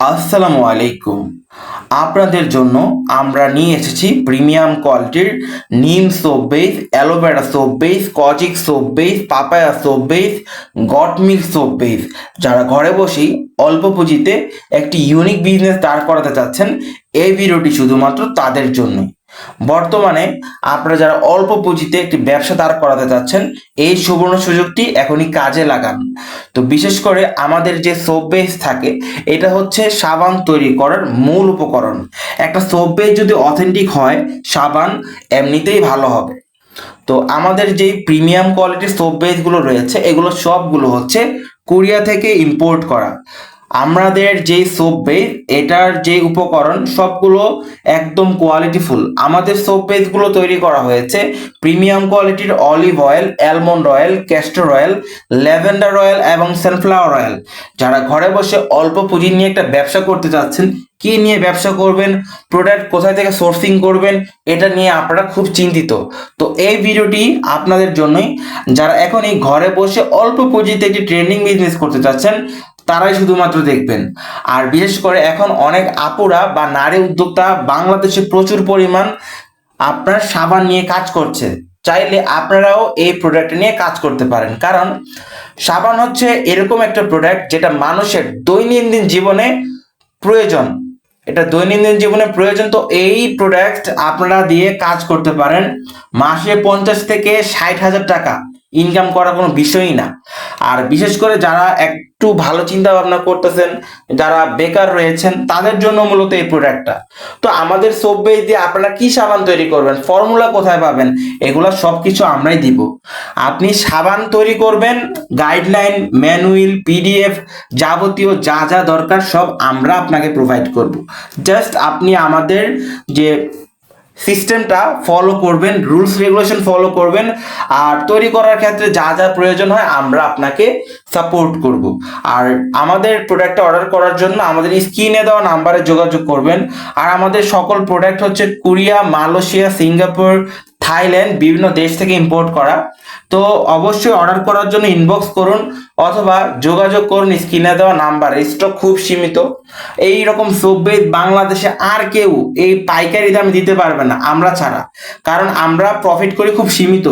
আসসালামু আলাইকুম। আপনাদের জন্য আমরা নিয়ে এসেছি প্রিমিয়াম কোয়ালিটির নিম soap base, aloe vera soap base, kojic soap base, papaya soap base, goat milk soap base. যারা ঘরে বসেই অল্প পুঁজিতে একটি ইউনিক বিজনেস দাঁড় করাতে চাচ্ছেন, এই ভিডিওটি শুধুমাত্র তাদের জন্যই। বর্তমানে আপনারা যারা অল্প পুঁজিতে একটি ব্যবসা দাঁড় করাতে চাচ্ছেন, এই সুবর্ণ সুযোগটি এখনই কাজে লাগান। তো বিশেষ করে আমাদের যে সোপ বেস থাকে, এটা হচ্ছে সাবান তৈরি করার মূল উপকরণ। একটা সোপ বেস যদি অথেন্টিক হয়, সাবান এমনিতেই ভালো হবে। তো আমাদের যে প্রিমিয়াম কোয়ালিটির সোপ বেসগুলো রয়েছে, এগুলো সবগুলো হচ্ছে কোরিয়া থেকে ইম্পোর্ট করা। আমাদের যে সোপ বেস, এটার যে উপকরণ সবগুলো একদম কোয়ালিটিফুল। আমাদের সোপ বেসগুলো তৈরি করা হয়েছে প্রিমিয়াম কোয়ালিটির olive oil, almond oil, castor oil, lavender oil এবং সানফ্লাওয়ার অয়েল। যারা ঘরে বসে অল্প পুঁজি নিয়ে একটা ব্যবসা করতে চাচ্ছেন, কি নিয়ে ব্যবসা করবেন, প্রোডাক্ট কোথায় থেকে সোর্সিং করবেন, এটা নিয়ে আপনারা খুব চিন্তিত, তো এই ভিডিওটি আপনাদের জন্যই। যারা এখন এই ঘরে বসে অল্প পুঁজিতে একটি ট্রেন্ডিং বিজনেস করতে চাচ্ছেন, তারাই শুধুমাত্র দেখবেন। আর বিশেষ করে এখন অনেক আপুরা বা নারী উদ্যোক্তা বাংলাদেশে প্রচুর পরিমাণ আপনার সাবান নিয়ে কাজ করছে। চাইলে আপনারাও এই প্রোডাক্ট নিয়ে কাজ করতে পারেন, কারণ সাবান হচ্ছে এরকম একটা প্রোডাক্ট যেটা মানুষের দৈনন্দিন জীবনে প্রয়োজন। এটা দৈনন্দিন জীবনে প্রয়োজন। তো এই প্রোডাক্ট আপনারা দিয়ে কাজ করতে পারেন, মাসে 50 থেকে 60 হাজার টাকা ইনকাম করা কোনো বিষয়ই না। আর বিশেষ করে যারা একটু ভালো চিন্তা ভাবনা করতেছেন, যারা বেকার রয়েছেন, তাদের জন্য মূলত এই প্রোডাক্টটা। তো আমাদের সোপ বেস দিয়ে আপনারা কি সাবান তৈরি করবেন, ফর্মুলা কোথায় পাবেন, এগুলো সবকিছু আমরাই দিব। আপনি সাবান তৈরি করবেন, গাইডলাইন, ম্যানুয়াল, পিডিএফ, যাবতীয় যা যা দরকার সব আমরা আপনাকে প্রোভাইড করব। জাস্ট আপনি আমাদের যে সিস্টেমটা ফলো করবেন, রুলস রেগুলেশন ফলো করবেন, আর তৈরি করার ক্ষেত্রে যা যা প্রয়োজন হয় আমরা আপনাকে সাপোর্ট করব। আর আমাদের প্রোডাক্টটা অর্ডার করার জন্য আমাদের স্ক্রিনে দেওয়া নাম্বারে যোগাযোগ করবেন। আর আমাদের সকল প্রোডাক্ট হচ্ছে কোরিয়া, মালয়েশিয়া, সিঙ্গাপুর, থাইল্যান্ড, বিভিন্ন দেশ থেকে ইম্পোর্ট করা। তো অবশ্যই অর্ডার করার জন্য ইনবক্স করুন অথবা যোগাযোগ করুন স্ক্রিনে দেওয়া নাম্বারে। স্টক খুব সীমিত। এই রকম সোপ বেস বাংলাদেশে আর কেউ এই পাইকারি দামে দিতে পারবে না আমরা ছাড়া, কারণ আমরা প্রফিট করি খুব সীমিত।